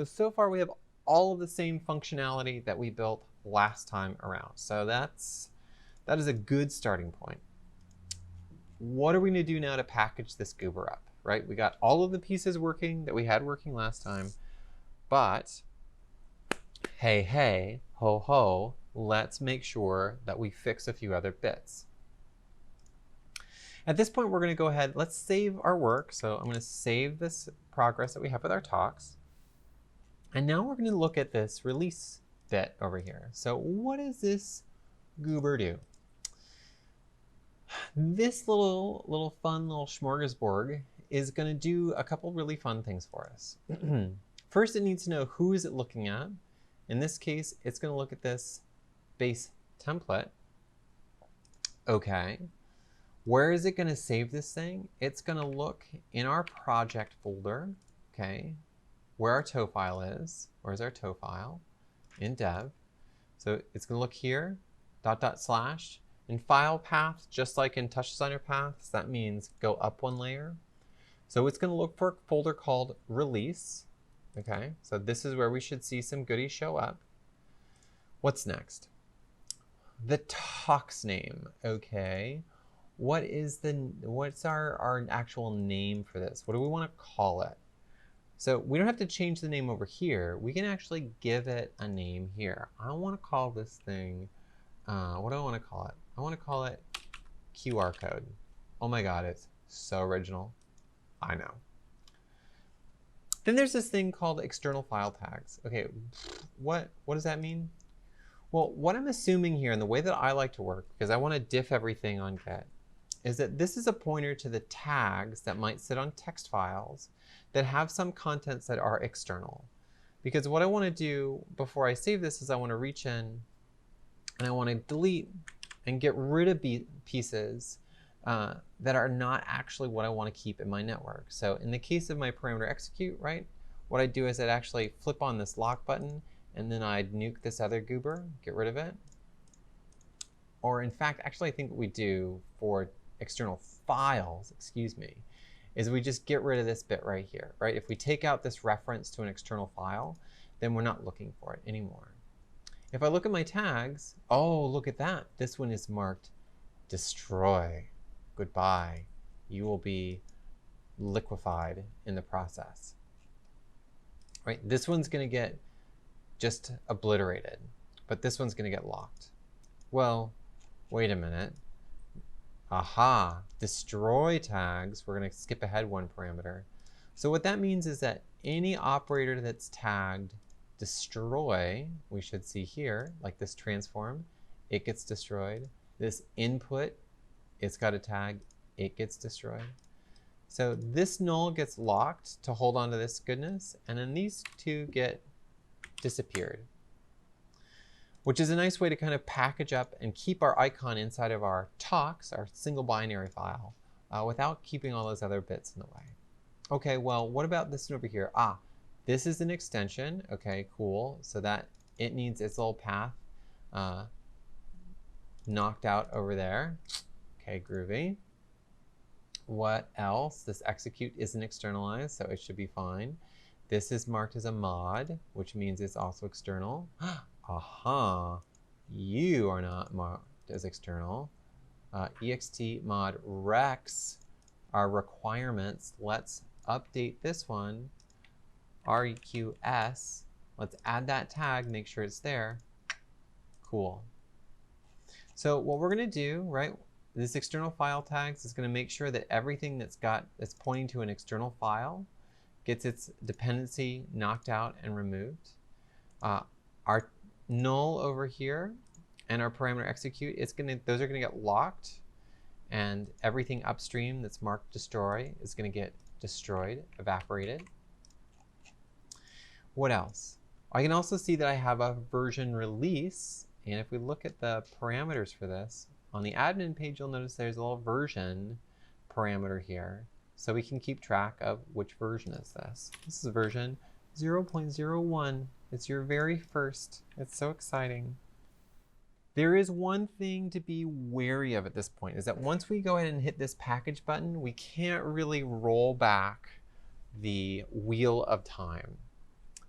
So far we have all of the same functionality that we built last time around. So that is a good starting point. What are we going to do now to package this goober up, right? We got all of the pieces working that we had working last time, but hey, hey, ho, ho, let's make sure that we fix a few other bits. At this point, we're going to go ahead, let's save our work. So I'm going to save this progress that we have with our talks. And now we're going to look at this release bit over here. So what does this goober do? This little fun little smorgasbord is going to do a couple really fun things for us. First, it needs to know who is it looking at. In this case, it's going to look at this base template. Okay. Where is it going to save this thing? It's going to look in our project folder, okay, where our tow file is. Where's our tow file? In dev. So it's going to look here, .. In file path, just like in TouchDesigner paths, that means go up one layer. So it's going to look for a folder called release. Okay, so this is where we should see some goodies show up. What's next? The tox name. Okay, what's our actual name for this? What do we want to call it? So we don't have to change the name over here. We can actually give it a name here. I want to call this thing, what do I want to call it? I want to call it QR code. Oh my God, it's so original. I know. Then there's this thing called external file tags. Okay, what does that mean? Well, what I'm assuming here, and the way that I like to work, because I want to diff everything on Git, is that this is a pointer to the tags that might sit on text files that have some contents that are external. Because what I want to do before I save this is I want to reach in and I want to delete and get rid of pieces that are not actually what I want to keep in my network. So in the case of my parameter execute, right, what I do is I'd actually flip on this lock button and then I'd nuke this other goober, get rid of it. Or in fact, actually I think what we do for external files, excuse me, is we just get rid of this bit right here, right? If we take out this reference to an external file, then we're not looking for it anymore. If I look at my tags, oh, look at that. This one is marked destroy. Goodbye. You will be liquefied in the process. Right? This one's going to get just obliterated, but this one's going to get locked. Well, wait a minute. Aha, destroy tags. We're going to skip ahead one parameter. So what that means is that any operator that's tagged destroy, we should see here, like this transform, it gets destroyed. This input, it's got a tag, it gets destroyed. So this null gets locked to hold on to this goodness, and then these two get disappeared, which is a nice way to kind of package up and keep our icon inside of our tox, our single binary file, without keeping all those other bits in the way. Okay, well, what about this one over here? Ah, this is an extension. Okay, cool. So that it needs its little path knocked out over there. Okay, groovy. What else? This execute isn't externalized, so it should be fine. This is marked as a mod, which means it's also external. Aha, you are not marked as external. Ext mod rex are requirements. Let's update this one. reqs. Let's add that tag, make sure it's there. Cool. So what we're going to do, right, this external file tags is going to make sure that everything that's pointing to an external file gets its dependency knocked out and removed. Our null over here and our parameter execute, those are going to get locked, and everything upstream that's marked destroy is going to get destroyed, evaporated. What else? I can also see that I have a version release, and if we look at the parameters for this, on the admin page you'll notice there's a little version parameter here, so we can keep track of which version is this. This is version 0.01. It's your very first. It's so exciting. There is one thing to be wary of at this point, is that once we go ahead and hit this package button, we can't really roll back the wheel of time.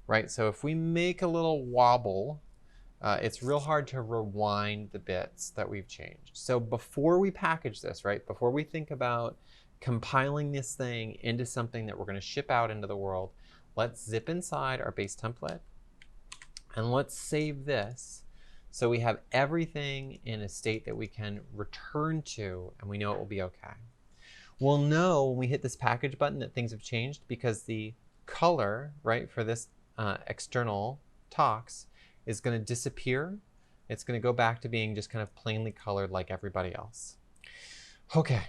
right? So if we make a little wobble, it's real hard to rewind the bits that we've changed. So before we package this, right, before we think about compiling this thing into something that we're going to ship out into the world, let's zip inside our base template and let's save this so we have everything in a state that we can return to and we know it will be okay. We'll know when we hit this package button that things have changed because the color, right, for this external tox is going to disappear. It's going to go back to being just kind of plainly colored like everybody else. Okay,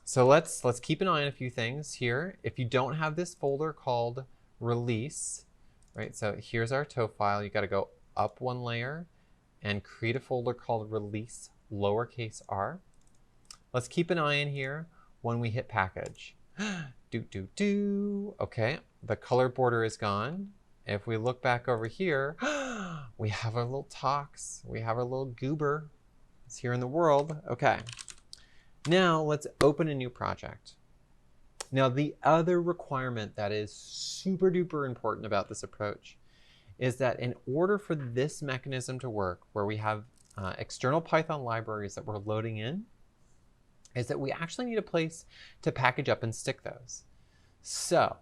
so let's keep an eye on a few things here. If you don't have this folder called release, right, so here's our tow file. You got to go up one layer and create a folder called release, lowercase r. Let's keep an eye in here when we hit package. Okay, the color border is gone. If we look back over here, we have our little tox. We have our little goober. It's here in the world. Okay. Now let's open a new project. Now the other requirement that is super duper important about this approach is that in order for this mechanism to work, where we have external Python libraries that we're loading in, is that we actually need a place to package up and stick those. So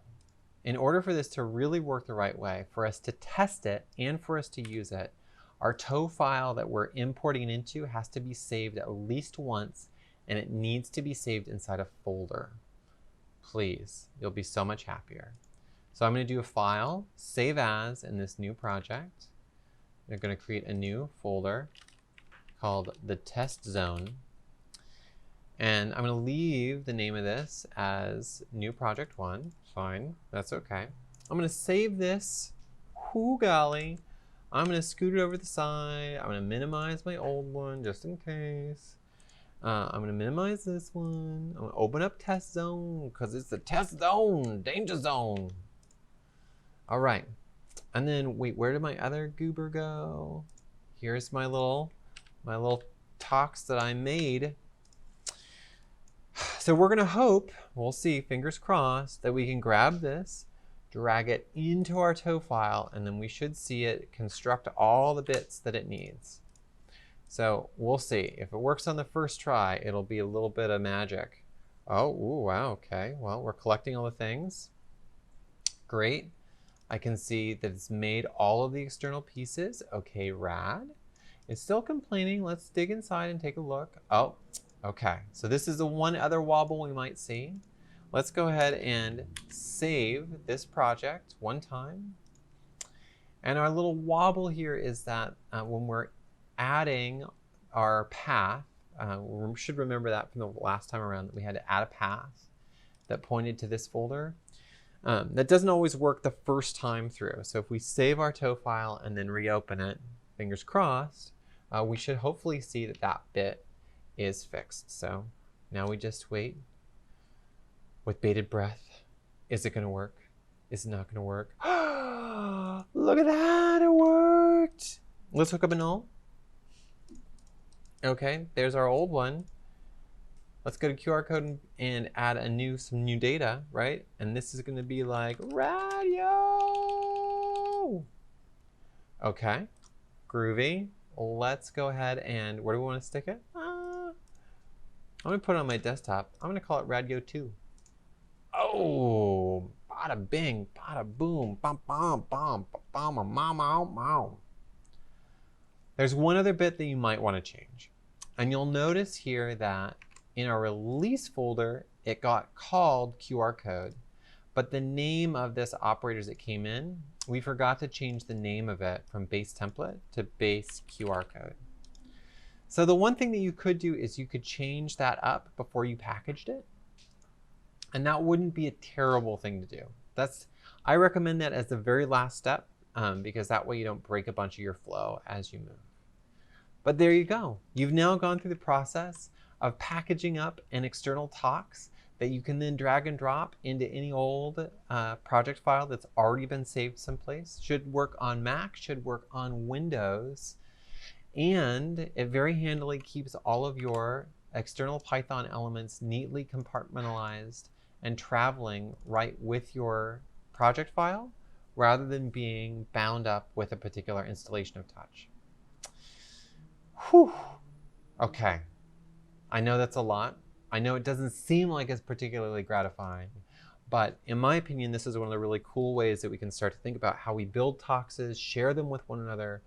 in order for this to really work the right way, for us to test it and for us to use it, our tow file that we're importing it into has to be saved at least once, and it needs to be saved inside a folder. Please, you'll be so much happier. So I'm going to do a file, save as in this new project. We're going to create a new folder called the test zone. And I'm going to leave the name of this as new project 1. Fine, that's okay. I'm going to save this. Whoo golly. I'm going to scoot it over the side. I'm going to minimize my old one just in case. I'm going to minimize this one. I'm going to open up test zone because it's the test zone, danger zone. All right. And then, wait, where did my other goober go? Here's my little tox that I made. So we're going to hope, we'll see, fingers crossed, that we can grab this, drag it into our tow file, and then we should see it construct all the bits that it needs. So we'll see. If it works on the first try, it'll be a little bit of magic. Oh, ooh, wow, okay. Well, we're collecting all the things. Great. I can see that it's made all of the external pieces. Okay, rad. It's still complaining. Let's dig inside and take a look. Oh, okay. So this is the one other wobble we might see. Let's go ahead and save this project one time. And our little wobble here is that when we're adding our path, we should remember that from the last time around that we had to add a path that pointed to this folder. That doesn't always work the first time through. So if we save our tow file and then reopen it, fingers crossed, we should hopefully see that that bit is fixed. So now we just wait with bated breath. Is it going to work? Is it not going to work? Look at that, it worked. Let's hook up a null. Okay, there's our old one. Let's go to QR code and add some new data, right? And this is going to be like radio. Okay, groovy. Let's go ahead and where do we want to stick it? I'm going to put it on my desktop. I'm going to call it Radio 2. Oh, bada bing, bada boom, bum bum bum bum bum bum. There's one other bit that you might want to change. And you'll notice here that in our release folder, it got called QR code. But the name of this operators that came in, we forgot to change the name of it from base template to base QR code. So the one thing that you could do is you could change that up before you packaged it. And that wouldn't be a terrible thing to do. I recommend that as the very last step because that way you don't break a bunch of your flow as you move. But there you go. You've now gone through the process of packaging up an external tox that you can then drag and drop into any old project file that's already been saved someplace. Should work on Mac, should work on Windows. And it very handily keeps all of your external Python elements neatly compartmentalized and traveling right with your project file rather than being bound up with a particular installation of Touch. Whew. Okay. I know that's a lot. I know it doesn't seem like it's particularly gratifying, but in my opinion, this is one of the really cool ways that we can start to think about how we build Toxes, share them with one another,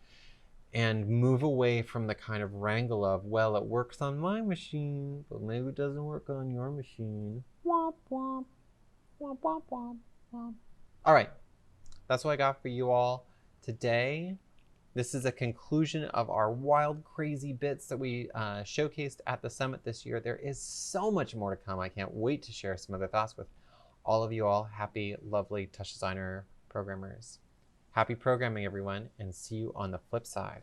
and move away from the kind of wrangle of, well, it works on my machine, but maybe it doesn't work on your machine. Womp, womp, womp, womp, womp, womp. All right, that's what I got for you all today. This is a conclusion of our wild, crazy bits that we showcased at the summit this year. There is so much more to come. I can't wait to share some other thoughts with all of you all. Happy, lovely TouchDesigner programmers. Happy programming, everyone, and see you on the flip side.